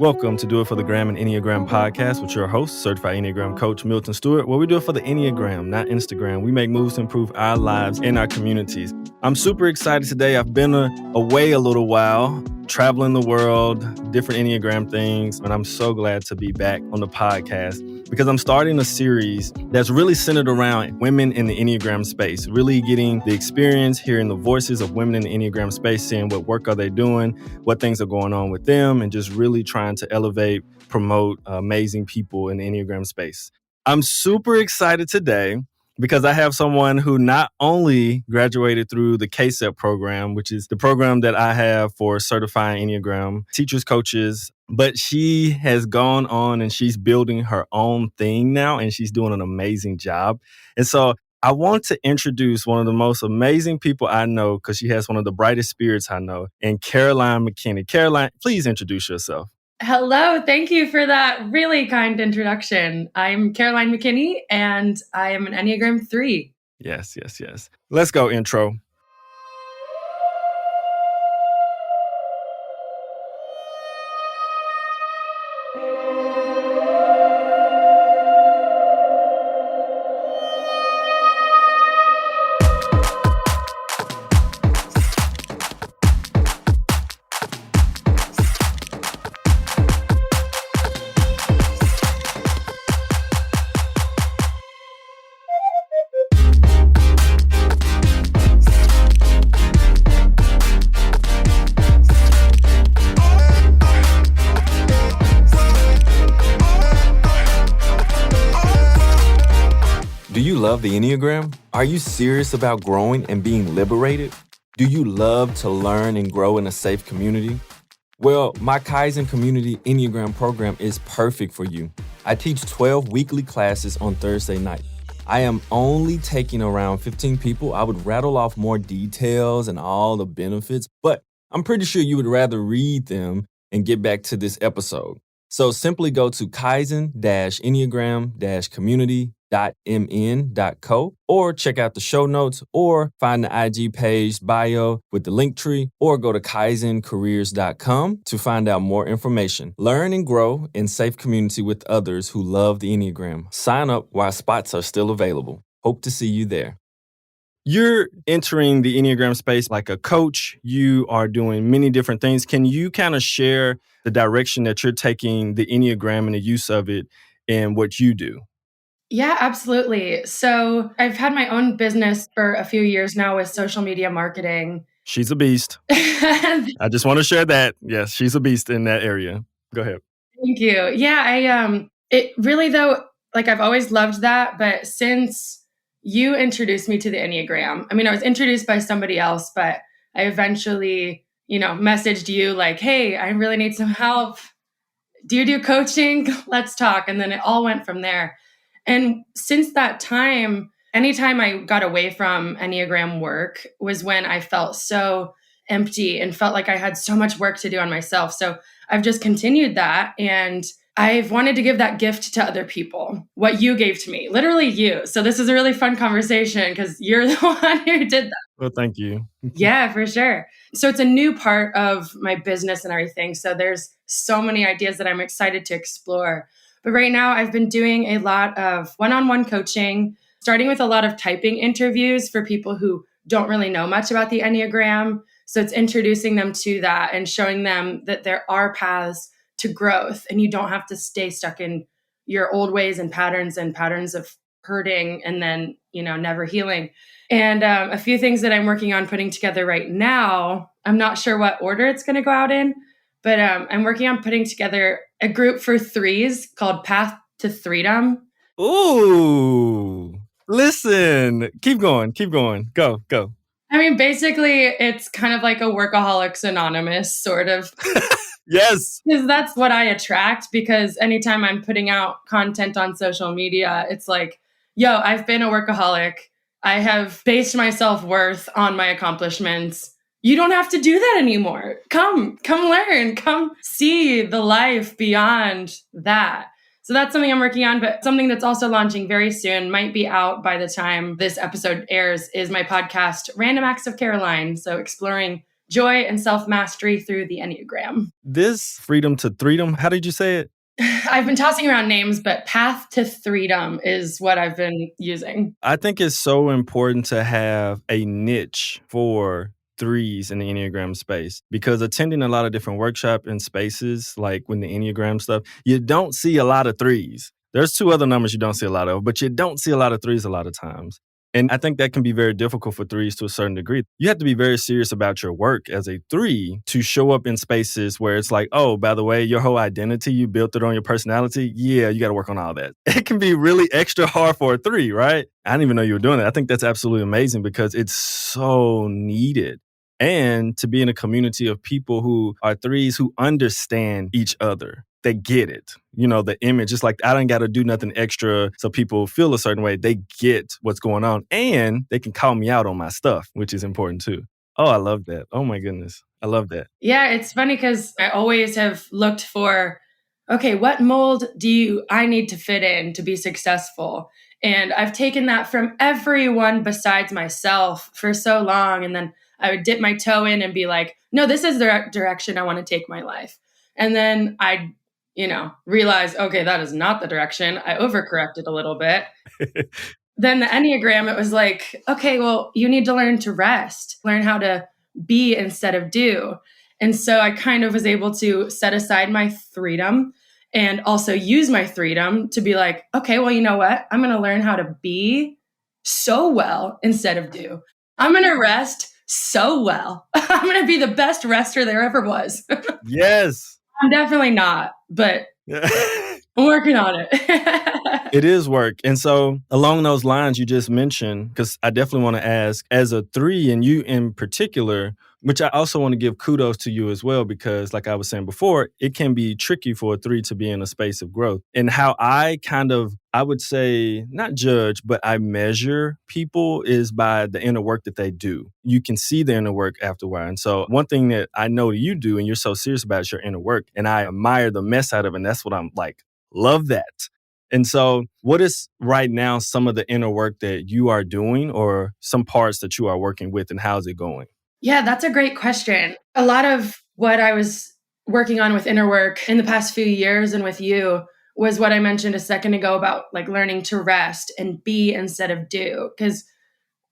Welcome to Do It for the Gram and Enneagram podcast with your host, certified Enneagram coach Milton Stewart, where we do it for the Enneagram, not Instagram. We make moves to improve our lives and our communities. I'm super excited today. I've been away a little while, traveling the world, different Enneagram things, and I'm so glad to be back on the podcast because I'm starting a series that's really centered around women in the Enneagram space, really getting the experience, hearing the voices of women in the Enneagram space, seeing what work are they doing, what things are going on with them, and just really trying to elevate, promote amazing people in the Enneagram space. I'm super excited today because I have someone who not only graduated through the KSEP program, which is the program that I have for certifying Enneagram teachers, coaches, but she has gone on and she's building her own thing now, and she's doing an amazing job. And so I want to introduce one of the most amazing people I know because she has one of the brightest spirits I know, and Caroline McKinney. Caroline, please introduce yourself. Hello. Thank you for that really kind introduction. I'm Caroline McKinney, and I am an Enneagram 3. Yes. Let's go intro. Do you love the Enneagram? Are you serious about growing and being liberated? Do you love to learn and grow in a safe community? Well, my Kaizen Community Enneagram program is perfect for you. I teach 12 weekly classes on Thursday night. I am only taking around 15 people. I would rattle off more details and all the benefits, but I'm pretty sure you would rather read them and get back to this episode. So simply go to kaizen-enneagram-community.mn.co or check out the show notes or find the IG page bio with the link tree or go to kaizencareers.com to find out more information. Learn and grow in safe community with others who love the Enneagram. Sign up while spots are still available. Hope to see you there. You're entering the Enneagram space like a coach. You are doing many different things. Can you kind of share the direction that you're taking the Enneagram and the use of it in what you do? Yeah, absolutely. So I've had my own business for a few years now with social media marketing. She's a beast. I just want to share that. Yes, she's a beast in that area. Go ahead. Thank you. Yeah, it really though, like I've always loved that, but since you introduced me to the Enneagram, I was introduced by somebody else, but I eventually, messaged you like, hey, I really need some help. Do you do coaching? Let's talk. And then it all went from there. And since that time, anytime I got away from Enneagram work was when I felt so empty and felt like I had so much work to do on myself. So I've just continued that. And I've wanted to give that gift to other people, what you gave to me, literally you. So this is a really fun conversation because you're the one who did that. Well, thank you. Yeah, for sure. So it's a new part of my business and everything. So there's so many ideas that I'm excited to explore. But right now I've been doing a lot of one-on-one coaching, starting with a lot of typing interviews for people who don't really know much about the Enneagram. So it's introducing them to that and showing them that there are paths to growth and you don't have to stay stuck in your old ways and patterns of hurting and then, never healing. And a few things that I'm working on putting together right now, I'm not sure what order it's going to go out in, but I'm working on putting together a group for threes called Path to Freedom. Ooh, listen, keep going. Go. Basically, it's kind of like a Workaholics Anonymous sort of. Yes. Because that's what I attract, because anytime I'm putting out content on social media, it's like, yo, I've been a workaholic. I have based my self-worth on my accomplishments. You don't have to do that anymore. Come learn, come see the life beyond that. So that's something I'm working on, but something that's also launching very soon, might be out by the time this episode airs, is my podcast, Random Acts of Caroline. So exploring joy and self-mastery through the Enneagram. This freedom to freedom, how did you say it? I've been tossing around names, but path to freedom is what I've been using. I think it's so important to have a niche for threes in the Enneagram space, because attending a lot of different workshop and spaces, like with the Enneagram stuff, you don't see a lot of threes. There's two other numbers you don't see a lot of, but you don't see a lot of threes a lot of times. And I think that can be very difficult for threes to a certain degree. You have to be very serious about your work as a three to show up in spaces where it's like, oh, by the way, your whole identity, you built it on your personality. Yeah, you got to work on all that. It can be really extra hard for a three, right? I didn't even know you were doing that. I think that's absolutely amazing because it's so needed. And to be in a community of people who are threes who understand each other. They get it. You know, the image, it's like, I don't got to do nothing extra so people feel a certain way. They get what's going on and they can call me out on my stuff, which is important too. Oh, I love that. Oh my goodness. I love that. Yeah, it's funny because I always have looked for, okay, what mold I need to fit in to be successful? And I've taken that from everyone besides myself for so long. And then I would dip my toe in and be like, no, this is the direction I want to take my life. And then I'd realize, okay, that is not the direction. I overcorrected a little bit. Then the Enneagram, it was like, okay, well, you need to learn to rest, learn how to be instead of do. And so I kind of was able to set aside my freedom and also use my freedom to be like, okay, well, you know what? I'm going to learn how to be so well instead of do. I'm going to rest so well. I'm going to be the best rester there ever was. Yes. I'm definitely not, but I'm working on it. It is work. And so along those lines you just mentioned, because I definitely want to ask, as a three and you in particular, which I also want to give kudos to you as well, because like I was saying before, it can be tricky for a three to be in a space of growth. And how I would say, not judge, but I measure people is by the inner work that they do. You can see the inner work after a while. And so one thing that I know you do, and you're so serious about, is your inner work. And I admire the mess out of it. And that's what I'm like, love that. And so what is right now some of the inner work that you are doing, or some parts that you are working with, and how's it going? Yeah, that's a great question. A lot of what I was working on with inner work in the past few years and with you was what I mentioned a second ago about like learning to rest and be instead of do. Because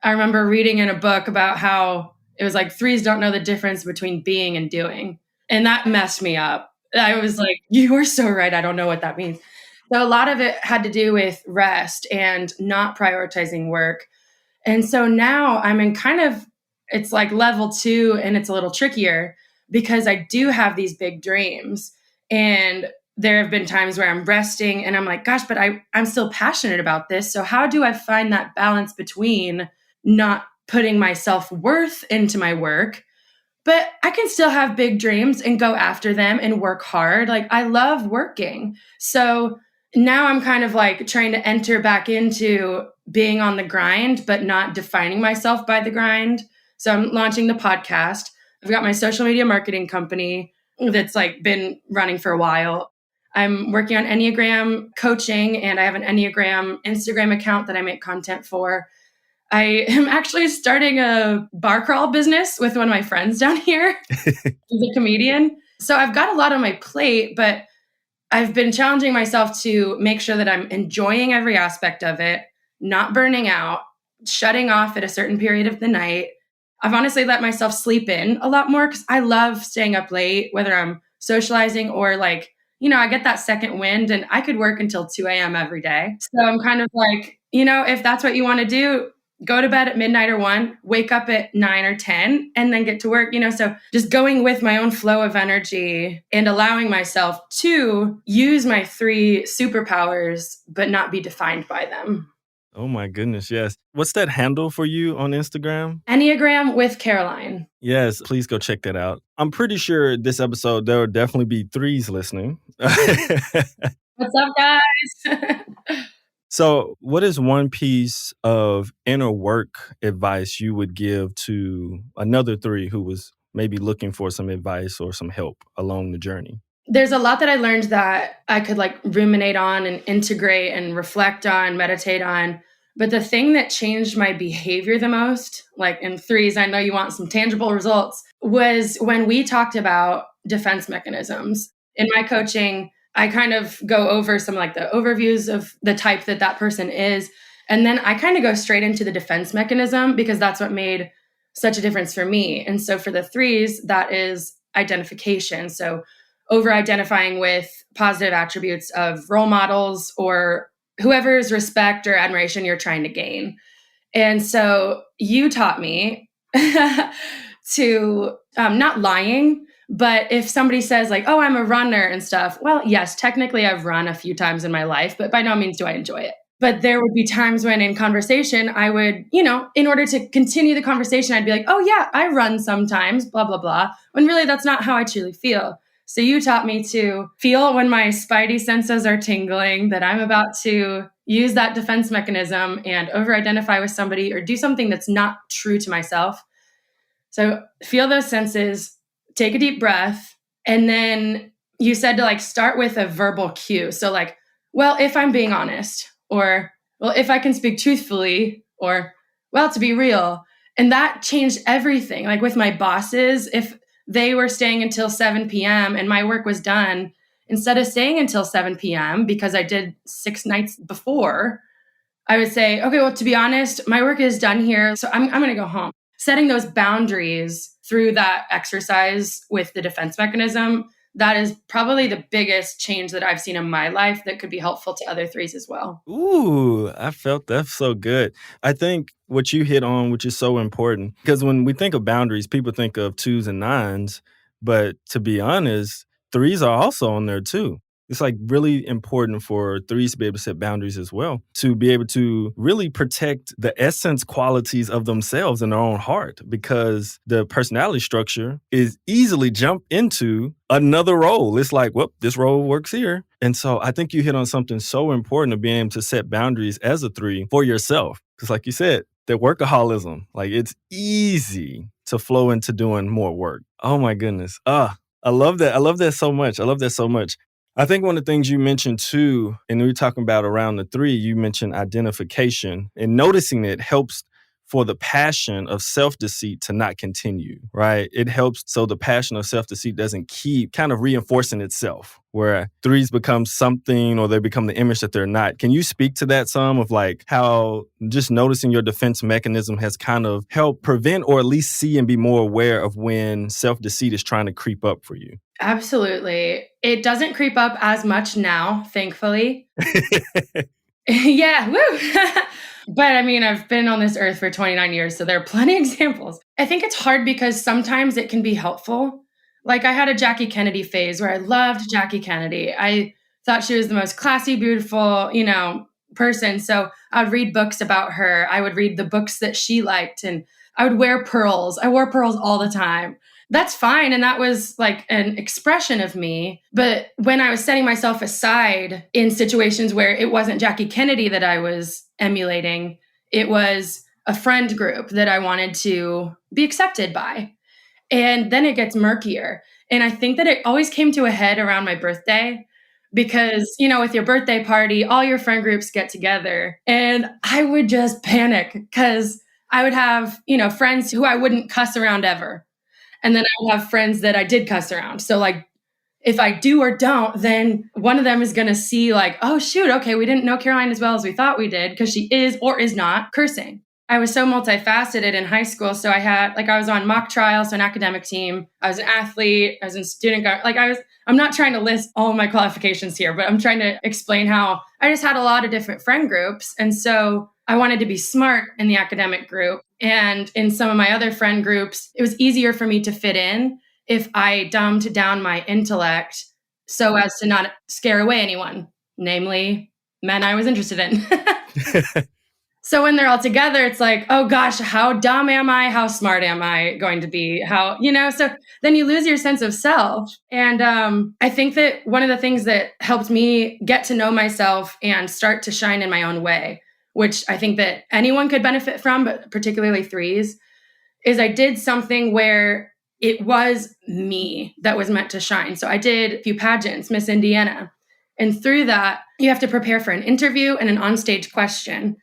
I remember reading in a book about how it was like threes don't know the difference between being and doing. And that messed me up. I was like, you are so right. I don't know what that means. So a lot of it had to do with rest and not prioritizing work. And so now I'm in it's like level 2, and it's a little trickier because I do have these big dreams. And there have been times where I'm resting and I'm like, gosh, but I'm still passionate about this. So how do I find that balance between not putting my self-worth into my work, but I can still have big dreams and go after them and work hard. Like I love working. So now I'm kind of like trying to enter back into being on the grind, but not defining myself by the grind. So I'm launching the podcast. I've got my social media marketing company that's like been running for a while. I'm working on Enneagram coaching, and I have an Enneagram Instagram account that I make content for. I am actually starting a bar crawl business with one of my friends down here. He's a comedian. So I've got a lot on my plate, but I've been challenging myself to make sure that I'm enjoying every aspect of it, not burning out, shutting off at a certain period of the night. I've honestly let myself sleep in a lot more because I love staying up late, whether I'm socializing or like, I get that second wind and I could work until 2 a.m. every day. So I'm kind of like, if that's what you want to do, go to bed at midnight or 1, wake up at 9 or 10, and then get to work, So just going with my own flow of energy and allowing myself to use my 3 superpowers, but not be defined by them. Oh my goodness, yes. What's that handle for you on Instagram? Enneagram with Caroline. Yes, please go check that out. I'm pretty sure this episode, there will definitely be threes listening. What's up, guys? So what is one piece of inner work advice you would give to another 3 who was maybe looking for some advice or some help along the journey? There's a lot that I learned that I could like ruminate on and integrate and reflect on, meditate on. But the thing that changed my behavior the most, like in threes, I know you want some tangible results, was when we talked about defense mechanisms. In my coaching, I kind of go over some like the overviews of the type that that person is. And then I kind of go straight into the defense mechanism because that's what made such a difference for me. And so for the threes, that is identification. So over identifying with positive attributes of role models or whoever's respect or admiration you're trying to gain. And so you taught me to not lying, but if somebody says like, oh, I'm a runner and stuff, well, yes, technically I've run a few times in my life, but by no means do I enjoy it. But there would be times when in conversation, I would, in order to continue the conversation, I'd be like, oh yeah, I run sometimes, blah, blah, blah. When really that's not how I truly feel. So you taught me to feel when my spidey senses are tingling, that I'm about to use that defense mechanism and over-identify with somebody or do something that's not true to myself. So feel those senses, take a deep breath, and then you said to like start with a verbal cue. So like, well, if I'm being honest, or well, if I can speak truthfully, or well, to be real. And that changed everything. Like with my bosses, if they were staying until 7 p.m. and my work was done, instead of staying until 7 p.m. because I did 6 nights before, I would say, okay, well, to be honest, my work is done here. So I'm going to go home. Setting those boundaries through that exercise with the defense mechanism, that is probably the biggest change that I've seen in my life that could be helpful to other threes as well. Ooh, I felt that's so good. I think what you hit on, which is so important, because when we think of boundaries, people think of twos and nines, but to be honest, threes are also on there too. It's like really important for threes to be able to set boundaries as well, to be able to really protect the essence qualities of themselves in their own heart, because the personality structure is easily jump into another role. It's like, well, this role works here. And so I think you hit on something so important of being able to set boundaries as a three for yourself. Because like you said, the workaholism, like it's easy to flow into doing more work. Oh my goodness. I love that. I love that so much. I love that so much. I think one of the things you mentioned too, and we were talking about around the three, you mentioned identification, and noticing it helps for the passion of self-deceit to not continue, right? It helps so the passion of self-deceit doesn't keep kind of reinforcing itself, where threes become something or they become the image that they're not. Can you speak to that some of like how just noticing your defense mechanism has kind of helped prevent or at least see and be more aware of when self-deceit is trying to creep up for you? Absolutely. It doesn't creep up as much now, thankfully. Yeah, woo. But I mean, I've been on this earth for 29 years, so there are plenty of examples. I think it's hard because sometimes it can be helpful. Like I had a Jackie Kennedy phase where I loved Jackie Kennedy. I thought she was the most classy, beautiful, person. So I would read books about her. I would read the books that she liked, and I would wear pearls. I wore pearls all the time. That's fine. And that was like an expression of me. But when I was setting myself aside in situations where it wasn't Jackie Kennedy that I was emulating, it was a friend group that I wanted to be accepted by. And then it gets murkier. And I think that it always came to a head around my birthday because, with your birthday party, all your friend groups get together and I would just panic because I would have, friends who I wouldn't cuss around ever. And then I would have friends that I did cuss around. So like, if I do or don't, then one of them is going to see like, oh shoot, okay, we didn't know Caroline as well as we thought we did because she is or is not cursing. I was so multifaceted in high school. So I was on mock trial, so an academic team. I was an athlete. I was in student government. I'm not trying to list all of my qualifications here, but I'm trying to explain how I just had a lot of different friend groups. And so I wanted to be smart in the academic group. And in some of my other friend groups, it was easier for me to fit in if I dumbed down my intellect so as to not scare away anyone, namely men I was interested in. So when they're all together, it's like, oh gosh, how dumb am I? How smart am I going to be? So then you lose your sense of self. And I think that one of the things that helped me get to know myself and start to shine in my own way, which I think that anyone could benefit from, but particularly threes, is I did something where it was me that was meant to shine. So I did a few pageants, Miss Indiana. And through that, you have to prepare for an interview and an onstage question.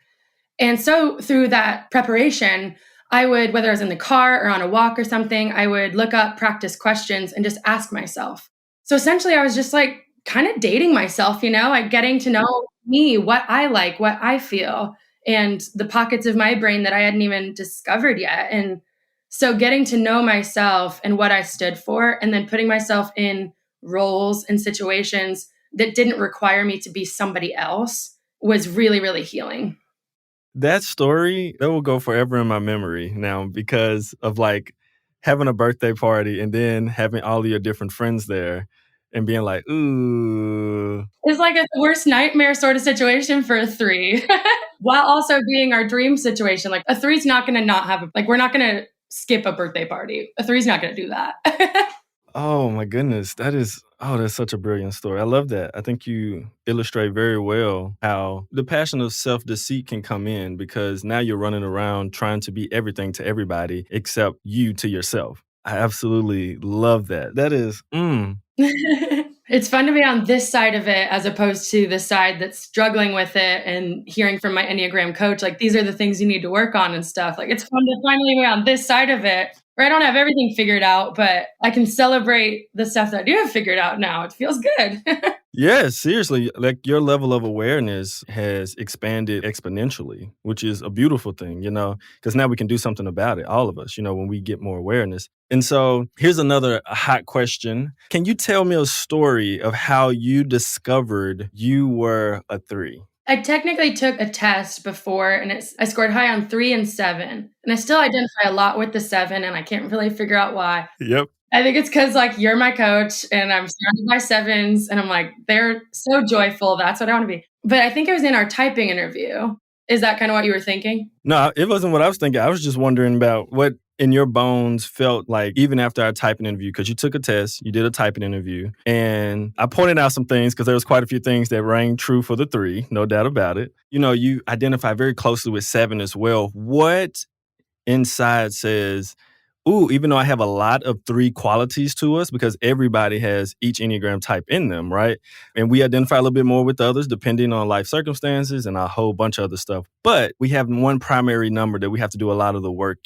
And so through that preparation, I would, whether I was in the car or on a walk or something, I would look up practice questions and just ask myself. So essentially, I was just like kind of dating myself, like getting to know me, what I like, what I feel, and the pockets of my brain that I hadn't even discovered yet. And so getting to know myself and what I stood for, and then putting myself in roles and situations that didn't require me to be somebody else was really, really healing. That story, that will go forever in my memory now because of like having a birthday party and then having all of your different friends there and being like, ooh. It's like a worst nightmare sort of situation for a three, while also being our dream situation. Like a three's not going to not have, we're not going to skip a birthday party. A three's not going to do that. Oh my goodness. That's such a brilliant story. I love that. I think you illustrate very well how the passion of self-deceit can come in because now you're running around trying to be everything to everybody except you to yourself. I absolutely love that. That is, It's fun to be on this side of it as opposed to the side that's struggling with it and hearing from my Enneagram coach, like, these are the things you need to work on and stuff. Like, it's fun to finally be on this side of it where I don't have everything figured out, but I can celebrate the stuff that I do have figured out now. It feels good. yeah, seriously, like your level of awareness has expanded exponentially, which is a beautiful thing, because now we can do something about it, all of us, when we get more awareness. And so here's another hot question. Can you tell me a story of how you discovered you were a three? I technically took a test before and I scored high on 3 and 7. And I still identify a lot with the 7 and I can't really figure out why. Yep. I think it's because you're my coach and I'm surrounded by 7s and I'm like, they're so joyful. That's what I want to be. But I think it was in our typing interview. Is that kind of what you were thinking? No, it wasn't what I was thinking. I was just wondering about what in your bones felt like even after our typing interview, because you took a test, you did a typing interview, and I pointed out some things because there was quite a few things that rang true for the 3, no doubt about it. You identify very closely with 7 as well. What inside says, ooh, even though I have a lot of 3 qualities to us, because everybody has each Enneagram type in them, right? And we identify a little bit more with others depending on life circumstances and a whole bunch of other stuff. But we have one primary number that we have to do a lot of the work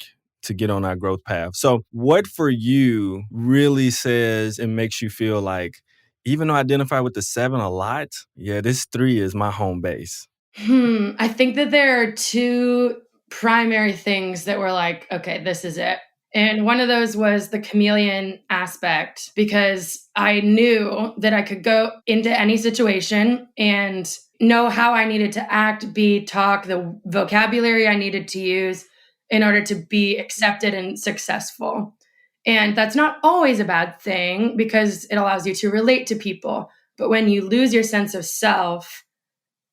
to get on our growth path. So what for you really says and makes you feel like, even though I identify with the 7 a lot, yeah, this 3 is my home base? I think that there are 2 primary things that were like, okay, this is it. And one of those was the chameleon aspect, because I knew that I could go into any situation and know how I needed to act, be, talk, the vocabulary I needed to use in order to be accepted and successful. And that's not always a bad thing because it allows you to relate to people. But when you lose your sense of self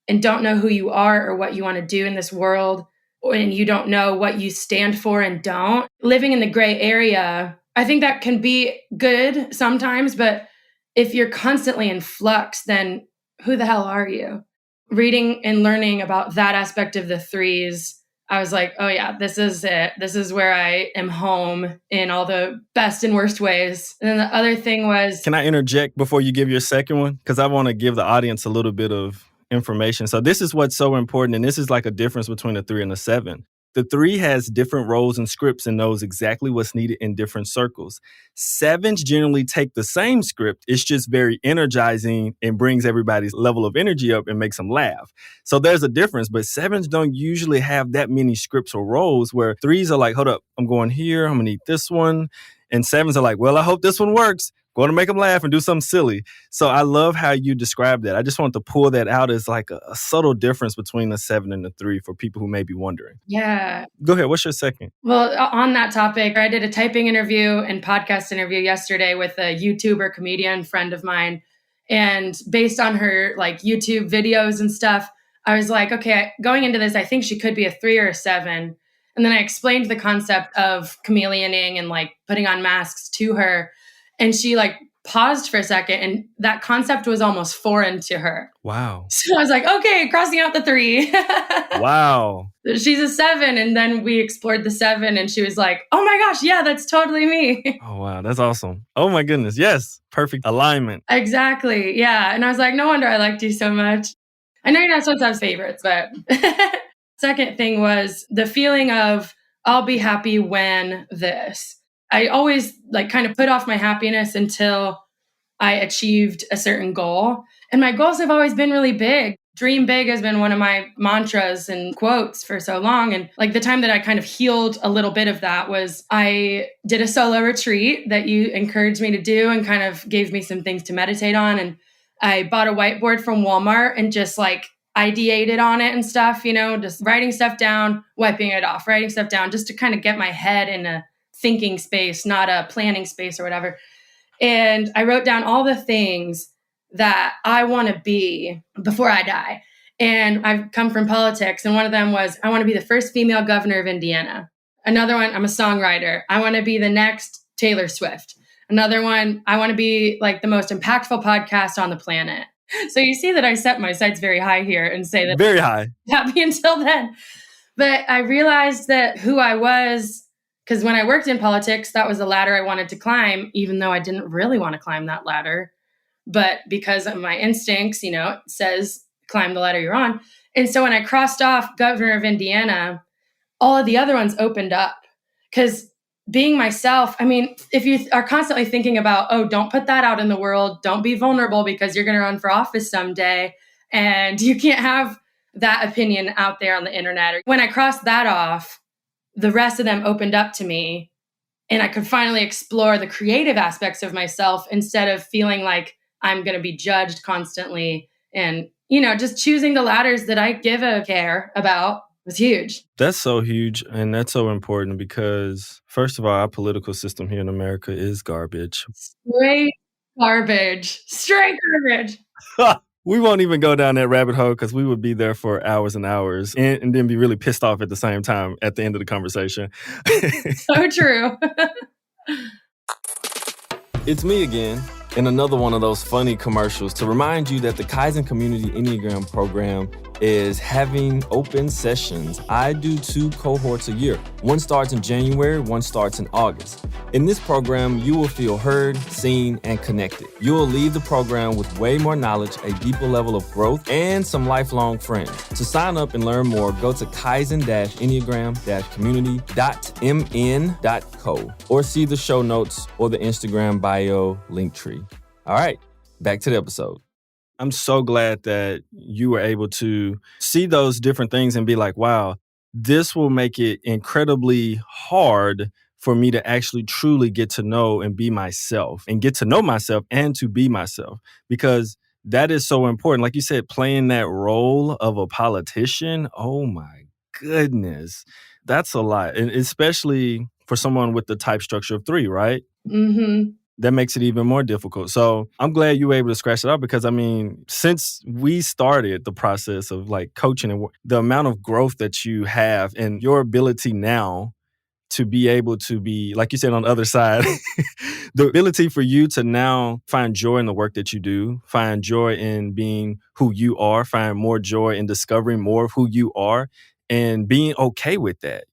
and don't know who you are or what you want to do in this world, and you don't know what you stand for and don't, living in the gray area, I think that can be good sometimes, but if you're constantly in flux, then who the hell are you? Reading and learning about that aspect of the 3s, I was like, oh yeah, this is it. This is where I am home in all the best and worst ways. And then the other thing was... Can I interject before you give your second one? Because I want to give the audience a little bit of information. So this is what's so important, and this is like a difference between a 3 and a 7. The 3 has different roles and scripts and knows exactly what's needed in different circles. 7s generally take the same script. It's just very energizing and brings everybody's level of energy up and makes them laugh. So there's a difference, but 7s don't usually have that many scripts or roles, where 3s are like, hold up, I'm going here, I'm gonna need this one. And 7s are like, well, I hope this one works. Going to make them laugh and do something silly. So I love how you describe that. I just want to pull that out as like a subtle difference between the 7 and the 3 for people who may be wondering. Yeah. Go ahead. What's your second? Well, on that topic, I did a typing interview and podcast interview yesterday with a YouTuber comedian friend of mine. And based on her YouTube videos and stuff, I was like, okay, going into this, I think she could be a 3 or a 7. And then I explained the concept of chameleoning and putting on masks to her. And she paused for a second, and that concept was almost foreign to her. Wow. So I was like, okay, crossing out the 3. Wow. She's a 7. And then we explored the 7 and she was like, oh my gosh, yeah, that's totally me. Oh, wow. That's awesome. Oh my goodness. Yes. Perfect alignment. Exactly. Yeah. And I was like, no wonder I liked you so much. I know you're not supposed to have favorites, but Second thing was the feeling of I'll be happy when this. I always kind of put off my happiness until I achieved a certain goal. And my goals have always been really big. Dream big has been one of my mantras and quotes for so long. And the time that I kind of healed a little bit of that was I did a solo retreat that you encouraged me to do and kind of gave me some things to meditate on. And I bought a whiteboard from Walmart and just ideated on it and stuff, just writing stuff down, wiping it off, writing stuff down, just to kind of get my head in a thinking space, not a planning space or whatever. And I wrote down all the things that I want to be before I die. And I've come from politics. And one of them was, I want to be the first female governor of Indiana. Another one, I'm a songwriter. I want to be the next Taylor Swift. Another one, I want to be the most impactful podcast on the planet. So you see that I set my sights very high here and say that very high. Happy until then. But I realized that who I was, because when I worked in politics, that was the ladder I wanted to climb, even though I didn't really want to climb that ladder. But because of my instincts, it says climb the ladder you're on. And so when I crossed off governor of Indiana, all of the other ones opened up. Because being myself, if you are constantly thinking about, oh, don't put that out in the world, don't be vulnerable because you're going to run for office someday, and you can't have that opinion out there on the internet. When I crossed that off, the rest of them opened up to me, and I could finally explore the creative aspects of myself instead of feeling like I'm going to be judged constantly. And, just choosing the ladders that I give a care about was huge. That's so huge. And that's so important because, first of all, our political system here in America is garbage. Straight garbage. We won't even go down that rabbit hole because we would be there for hours and hours and then be really pissed off at the same time at the end of the conversation. So true. It's me again, in another one of those funny commercials to remind you that the Kaizen Community Enneagram program is having open sessions. I do 2 cohorts a year. One starts in January, one starts in August. In this program, you will feel heard, seen, and connected. You will leave the program with way more knowledge, a deeper level of growth, and some lifelong friends. To sign up and learn more, go to kaizen-enneagram-community.mn.co or see the show notes or the Instagram bio link tree. All right, back to the episode. I'm so glad that you were able to see those different things and be like, wow, this will make it incredibly hard for me to actually truly get to know and be myself and get to know myself and to be myself, because that is so important. Like you said, playing that role of a politician. Oh my goodness. That's a lot. And especially for someone with the type structure of 3, right? Mm-hmm. That makes it even more difficult. So I'm glad you were able to scratch it out because, since we started the process of coaching and the amount of growth that you have and your ability now to be able to be, like you said, on the other side, the ability for you to now find joy in the work that you do, find joy in being who you are, find more joy in discovering more of who you are and being okay with that.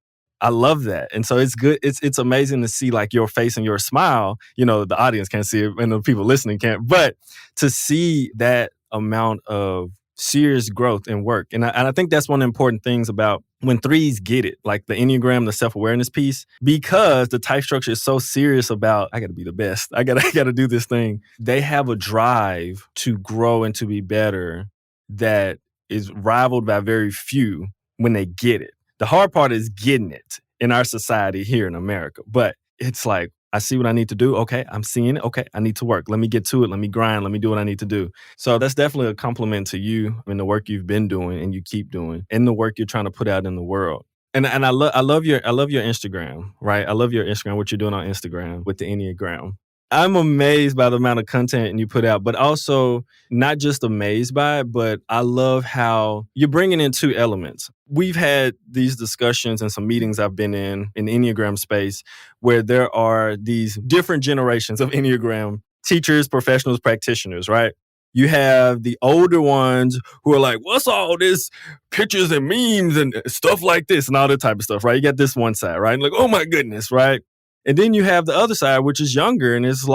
I love that. And so it's good. It's amazing to see your face and your smile. The audience can't see it and the people listening can't, but to see that amount of serious growth and work. And I think that's one of the important things about when 3s get it, like the Enneagram, the self-awareness piece, because the type structure is so serious about, I got to be the best. I got to do this thing. They have a drive to grow and to be better that is rivaled by very few when they get it. The hard part is getting it in our society here in America. But it's I see what I need to do. Okay, I'm seeing it. Okay, I need to work. Let me get to it. Let me grind. Let me do what I need to do. So that's definitely a compliment to you and the work you've been doing and you keep doing and the work you're trying to put out in the world. And I love your Instagram, right? I love your Instagram, what you're doing on Instagram with the Enneagram. I'm amazed by the amount of content you put out, but also not just amazed by it, but I love how you're bringing in 2 elements. We've had these discussions and some meetings I've been in Enneagram space where there are these different generations of Enneagram teachers, professionals, practitioners, right? You have the older ones who are like, what's all this pictures and memes and stuff like this and all that type of stuff, right? You got this one side, right? Oh my goodness, right? And then you have the other side, which is younger, and it's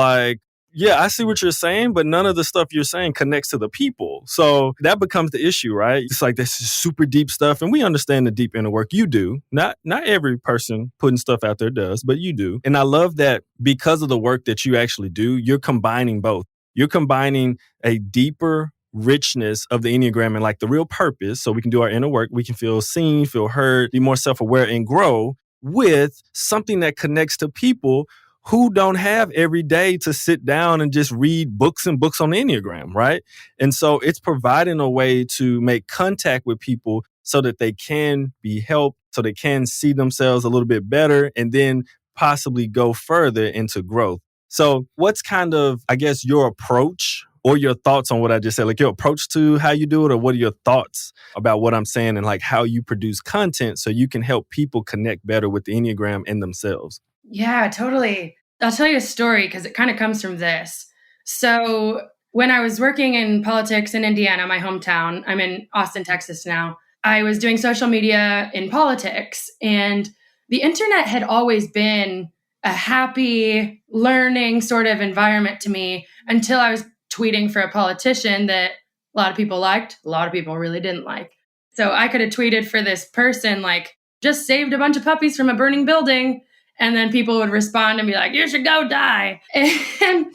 Yeah, I see what you're saying, but none of the stuff you're saying connects to the people. So that becomes the issue, right? It's like this is super deep stuff, and we understand the deep inner work. You do. Not every person putting stuff out there does, but you do. And I love that because of the work that you actually do, you're combining both. You're combining a deeper richness of the Enneagram and like the real purpose, so we can do our inner work, we can feel seen, feel heard, be more self-aware and grow with something that connects to people who don't have every day to sit down and just read books and books on the Enneagram, right? And so it's providing a way to make contact with people so that they can be helped, so they can see themselves a little bit better, and then possibly go further into growth. So what's kind of, I guess, your approach or your thoughts on what I just said, like your approach to how you do it, or what are your thoughts about what I'm saying and like how you produce content so you can help people connect better with the Enneagram and themselves? Yeah, totally. I'll tell you a story because it kind of comes from this. So when I was working in politics in Indiana, my hometown, I'm in Austin, Texas now, I was doing social media in politics, and the internet had always been a happy learning sort of environment to me until I was tweeting for a politician that a lot of people liked, a lot of people really didn't like. So I could have tweeted for this person like, just saved a bunch of puppies from a burning building. And then people would respond and be like, you should go die. And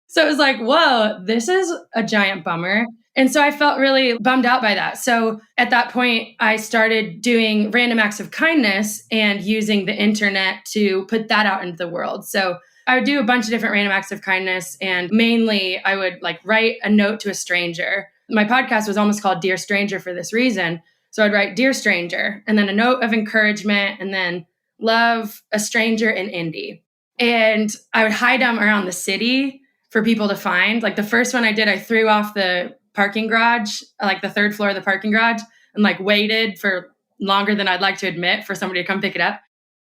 so it was like, whoa, this is a giant bummer. And so I felt really bummed out by that. So at that point, I started doing random acts of kindness and using the internet to put that out into the world. So I would do a bunch of different random acts of kindness. And mainly I would like write a note to a stranger. My podcast was almost called Dear Stranger for this reason. So I'd write Dear Stranger, and then a note of encouragement, and then love a stranger in Indy. And I would hide them around the city for people to find. Like the first one I did, I threw off the parking garage, like the third floor of the parking garage, and like waited for longer than I'd like to admit for somebody to come pick it up.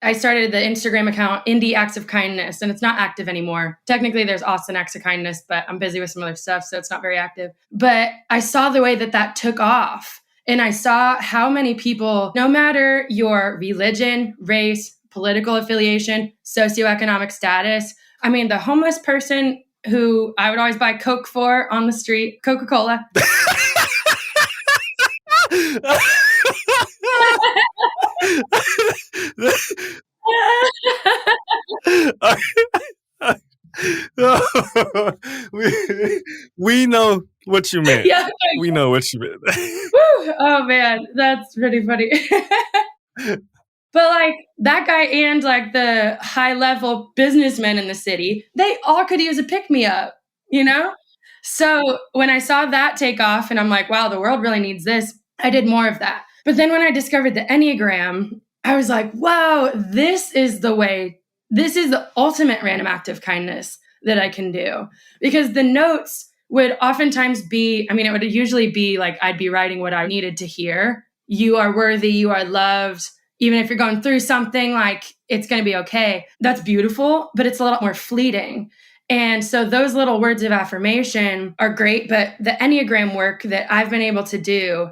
I started the Instagram account Indie Acts of Kindness, and it's not active anymore. Technically, there's Austin Acts of Kindness, but I'm busy with some other stuff, so it's not very active. But I saw the way that that took off. And I saw how many people, no matter your religion, race, political affiliation, socioeconomic status, I mean, the homeless person who I would always buy Coke for on the street, Coca-Cola. we know what you meant. Yeah, we know what you meant. Oh man, that's pretty funny. But like that guy and like the high level businessmen in the city, they all could use a pick me up, you know? So when I saw that take off and I'm like, wow, the world really needs this, I did more of that. But then when I discovered the Enneagram, I was like, wow, this is the way, this is the ultimate random act of kindness that I can do. Because the notes would oftentimes be, I mean, it would usually be like I'd be writing what I needed to hear. You are worthy, you are loved. Even if you're going through something, like it's going to be okay. That's beautiful, but it's a lot more fleeting. And so those little words of affirmation are great, but the Enneagram work that I've been able to do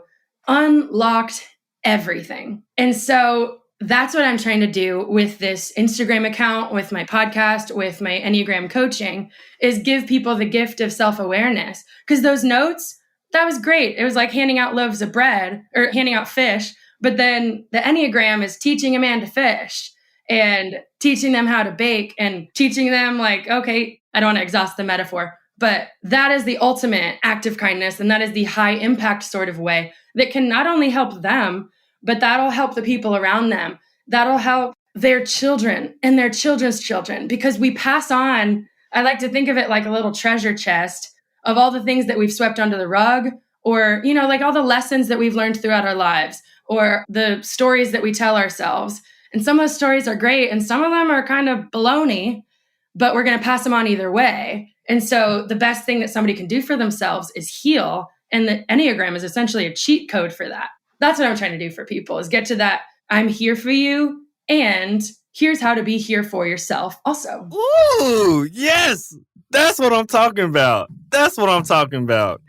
unlocked everything. And so that's what I'm trying to do with this Instagram account, with my podcast, with my Enneagram coaching, is give people the gift of self-awareness. Because those notes, that was great. It was like handing out loaves of bread or handing out fish. But then the Enneagram is teaching a man to fish and teaching them how to bake and teaching them like, okay, I don't want to exhaust the metaphor, but that is the ultimate act of kindness. And that is the high impact sort of way that can not only help them, but that'll help the people around them. That'll help their children and their children's children, because we pass on, I like to think of it like a little treasure chest of all the things that we've swept under the rug, or, you know, like all the lessons that we've learned throughout our lives, or the stories that we tell ourselves. And some of those stories are great, and some of them are kind of baloney, but we're going to pass them on either way. And so the best thing that somebody can do for themselves is heal. And the Enneagram is essentially a cheat code for that. That's what I'm trying to do for people, is get to that, I'm here for you, and here's how to be here for yourself also. Ooh, yes. That's what I'm talking about. That's what I'm talking about.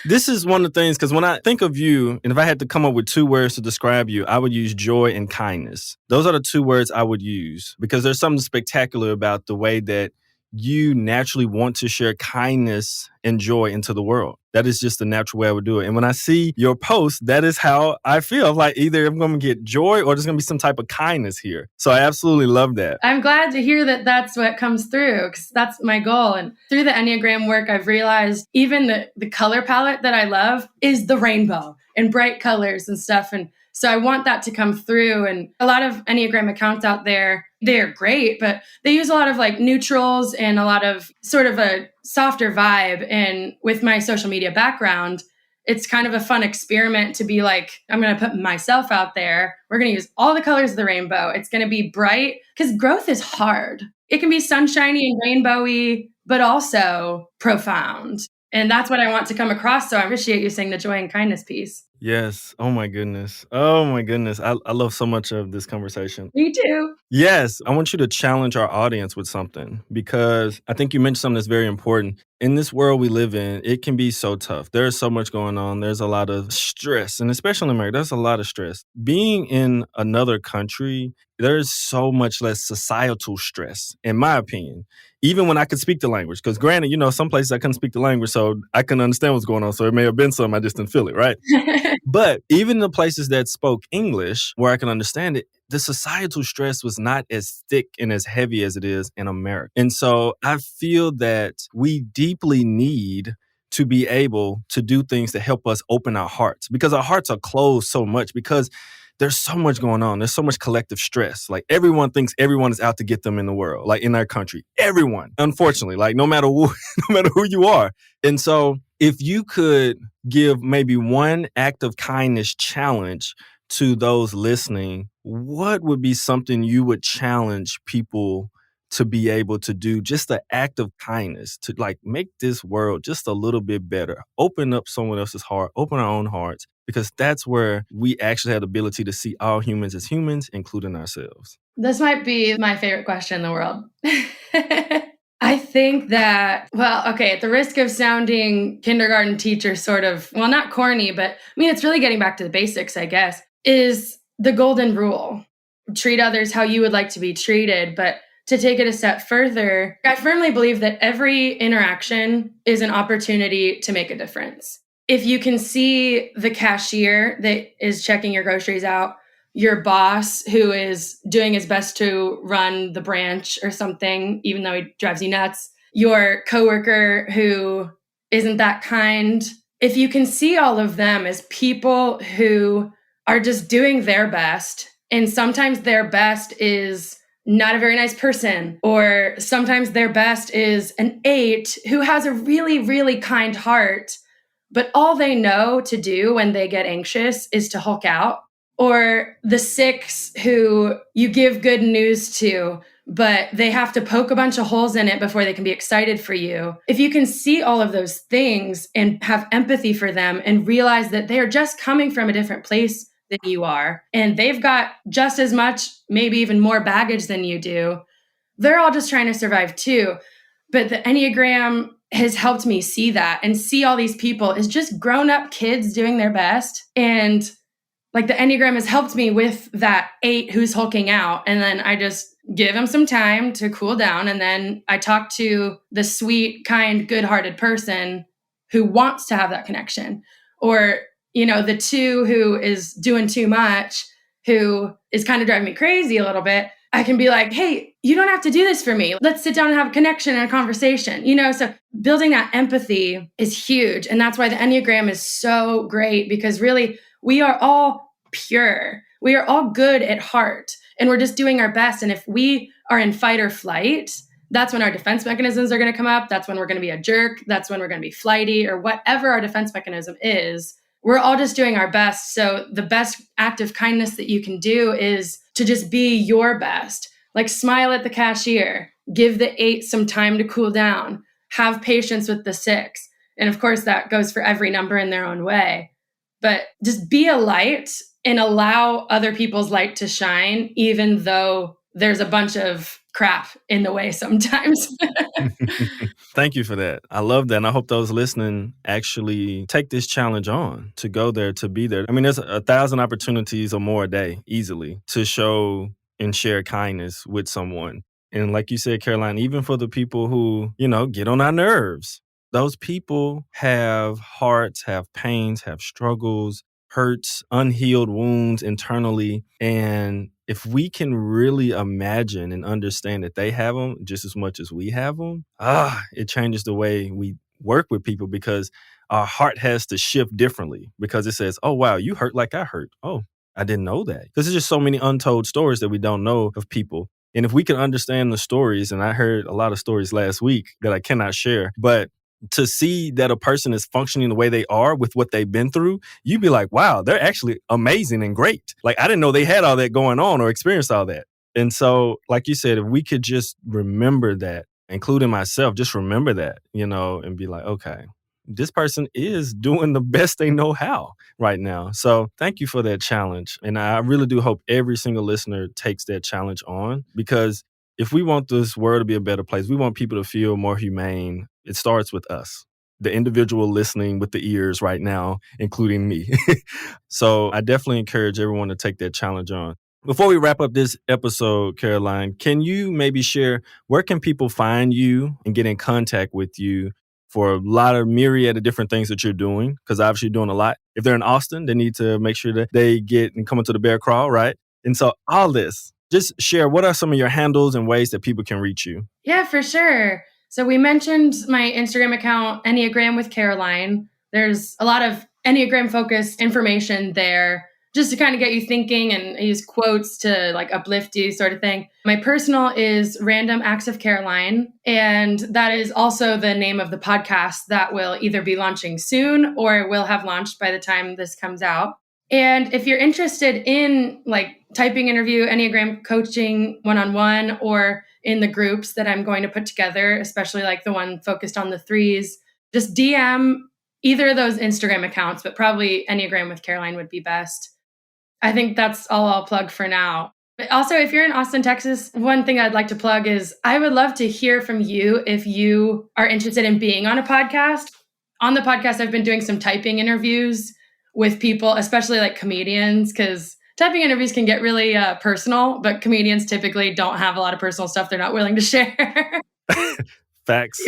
This is one of the things, because when I think of you, and if I had to come up with two words to describe you, I would use joy and kindness. Those are the two words I would use, because there's something spectacular about the way that you naturally want to share kindness and joy into the world. That is just the natural way I would do it. And when I see your post, that is how I feel. Like either I'm going to get joy or there's going to be some type of kindness here. So I absolutely love that. I'm glad to hear that that's what comes through, because that's my goal. And through the Enneagram work, I've realized even the color palette that I love is the rainbow and bright colors and stuff. And so I want that to come through. And a lot of Enneagram accounts out there, they're great, but they use a lot of like neutrals and a lot of sort of a softer vibe. And with my social media background, it's kind of a fun experiment to be like, I'm going to put myself out there. We're going to use all the colors of the rainbow. It's going to be bright because growth is hard. It can be sunshiny and rainbowy, but also profound. And that's what I want to come across. So I appreciate you saying the joy and kindness piece. Yes. Oh my goodness. Oh my goodness. I love so much of this conversation. Me too. Yes. I want you to challenge our audience with something because I think you mentioned something that's very important. In this world we live in, it can be so tough. There's so much going on. There's a lot of stress. And especially in America, there's a lot of stress. Being in another country, there's so much less societal stress, in my opinion. Even when I could speak the language, because granted, some places I couldn't speak the language, so I couldn't understand what's going on. So it may have been something I just didn't feel it, right? But even the places that spoke English, where I can understand it, the societal stress was not as thick and as heavy as it is in America. And so I feel that we deeply need to be able to do things to help us open our hearts, because our hearts are closed so much because there's so much going on. There's so much collective stress. Like everyone thinks everyone is out to get them in the world, like in our country. Everyone, unfortunately, like no matter who you are. And so if you could give maybe one act of kindness challenge to those listening, what would be something you would challenge people to be able to do? Just the act of kindness to like make this world just a little bit better, open up someone else's heart, open our own hearts, because that's where we actually have the ability to see all humans as humans, including ourselves. This might be my favorite question in the world. I think that, at the risk of sounding kindergarten teacher sort of, not corny, but it's really getting back to the basics, I guess, is the golden rule. Treat others how you would like to be treated. But to take it a step further, I firmly believe that every interaction is an opportunity to make a difference. If you can see the cashier that is checking your groceries out, your boss who is doing his best to run the branch or something, even though he drives you nuts, your coworker who isn't that kind, if you can see all of them as people who are just doing their best, and sometimes their best is not a very nice person, or sometimes their best is an 8 who has a really, really kind heart, but all they know to do when they get anxious is to Hulk out. Or the 6 who you give good news to, but they have to poke a bunch of holes in it before they can be excited for you. If you can see all of those things and have empathy for them and realize that they're just coming from a different place than you are, and they've got just as much, maybe even more baggage than you do, they're all just trying to survive too. But the Enneagram has helped me see that and see all these people as just grown-up kids doing their best. And like the Enneagram has helped me with that 8 who's hulking out. And then I just give him some time to cool down. And then I talk to the sweet, kind, good-hearted person who wants to have that connection. Or, the 2 who is doing too much, who is kind of driving me crazy a little bit. I can be like, hey, you don't have to do this for me. Let's sit down and have a connection and a conversation. So building that empathy is huge. And that's why the Enneagram is so great, because really we are all pure. We are all good at heart, and we're just doing our best. And if we are in fight or flight, that's when our defense mechanisms are going to come up. That's when we're going to be a jerk. That's when we're going to be flighty, or whatever our defense mechanism is. We're all just doing our best. So the best act of kindness that you can do is to just be your best. Like smile at the cashier, give the 8 some time to cool down, have patience with the 6. And of course, that goes for every number in their own way. But just be a light and allow other people's light to shine, even though there's a bunch of crap in the way sometimes. Thank you for that. I love that. And I hope those listening actually take this challenge on to go there, to be there. There's 1,000 opportunities or more a day easily to show and share kindness with someone. And like you said, Caroline, even for the people who, get on our nerves, those people have hearts, have pains, have struggles, hurts, unhealed wounds internally. And if we can really imagine and understand that they have them just as much as we have them, it changes the way we work with people, because our heart has to shift differently, because it says, oh, wow, you hurt like I hurt. Oh, I didn't know that. Because there's just so many untold stories that we don't know of people. And if we can understand the stories, and I heard a lot of stories last week that I cannot share, but to see that a person is functioning the way they are with what they've been through, you'd be like, wow, they're actually amazing and great. Like, I didn't know they had all that going on or experienced all that. And so, like you said, if we could just remember that, including myself, just remember that, and be like, okay, this person is doing the best they know how right now. So thank you for that challenge. And I really do hope every single listener takes that challenge on, because if we want this world to be a better place, we want people to feel more humane, it starts with us, the individual listening with the ears right now, including me. So I definitely encourage everyone to take that challenge on. Before we wrap up this episode, Caroline, can you maybe share where can people find you and get in contact with you for a lot of myriad of different things that you're doing? Because obviously you're doing a lot. If they're in Austin, they need to make sure that they get and come into the Bear Crawl, right? And so all this, just share, what are some of your handles and ways that people can reach you? Yeah, for sure. So we mentioned my Instagram account, Enneagram with Caroline. There's a lot of Enneagram focused information there, just to kind of get you thinking, and I use quotes to like uplift you, sort of thing. My personal is Random Acts of Caroline. And that is also the name of the podcast that will either be launching soon or will have launched by the time this comes out. And if you're interested in like typing interview, Enneagram coaching one-on-one, or in the groups that I'm going to put together, especially like the one focused on the threes, just DM either of those Instagram accounts, but probably Enneagram with Caroline would be best. I think that's all I'll plug for now. But also, if you're in Austin, Texas, one thing I'd like to plug is I would love to hear from you if you are interested in being on a podcast. On the podcast, I've been doing some typing interviews with people, especially like comedians, because typing interviews can get really personal, but comedians typically don't have a lot of personal stuff they're not willing to share. Facts.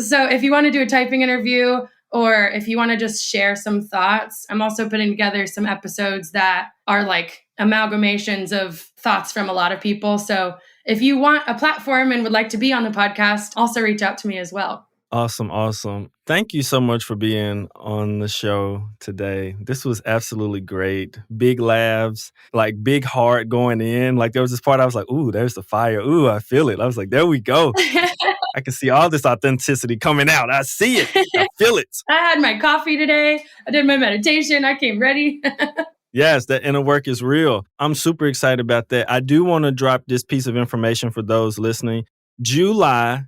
So if you want to do a typing interview, or if you want to just share some thoughts, I'm also putting together some episodes that are like amalgamations of thoughts from a lot of people. So if you want a platform and would like to be on the podcast, also reach out to me as well. Awesome. Thank you so much for being on the show today. This was absolutely great. Big laughs, like big heart going in. Like there was this part I was like, ooh, there's the fire. Ooh, I feel it. I was like, there we go. I can see all this authenticity coming out. I see it. I feel it. I had my coffee today. I did my meditation. I came ready. Yes, that inner work is real. I'm super excited about that. I do want to drop this piece of information for those listening. July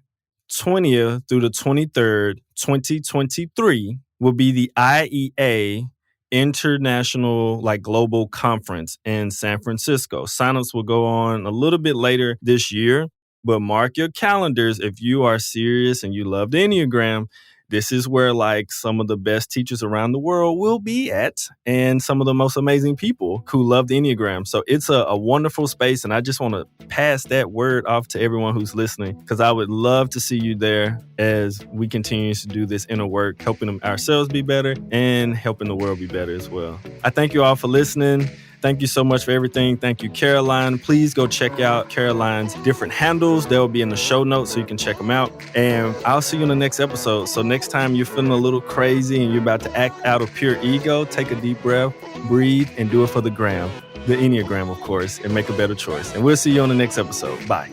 20th through the 23rd, 2023 will be the IEA International Global Conference in San Francisco. Signups will go on a little bit later this year, but mark your calendars if you are serious and you love the Enneagram. This is where some of the best teachers around the world will be at, and some of the most amazing people who love the Enneagram. So it's a wonderful space, and I just want to pass that word off to everyone who's listening, because I would love to see you there as we continue to do this inner work, helping ourselves be better and helping the world be better as well. I thank you all for listening. Thank you so much for everything. Thank you, Caroline. Please go check out Caroline's different handles. They'll be in the show notes so you can check them out. And I'll see you in the next episode. So next time you're feeling a little crazy and you're about to act out of pure ego, take a deep breath, breathe, and do it for the gram, the Enneagram, of course, and make a better choice. And we'll see you on the next episode. Bye.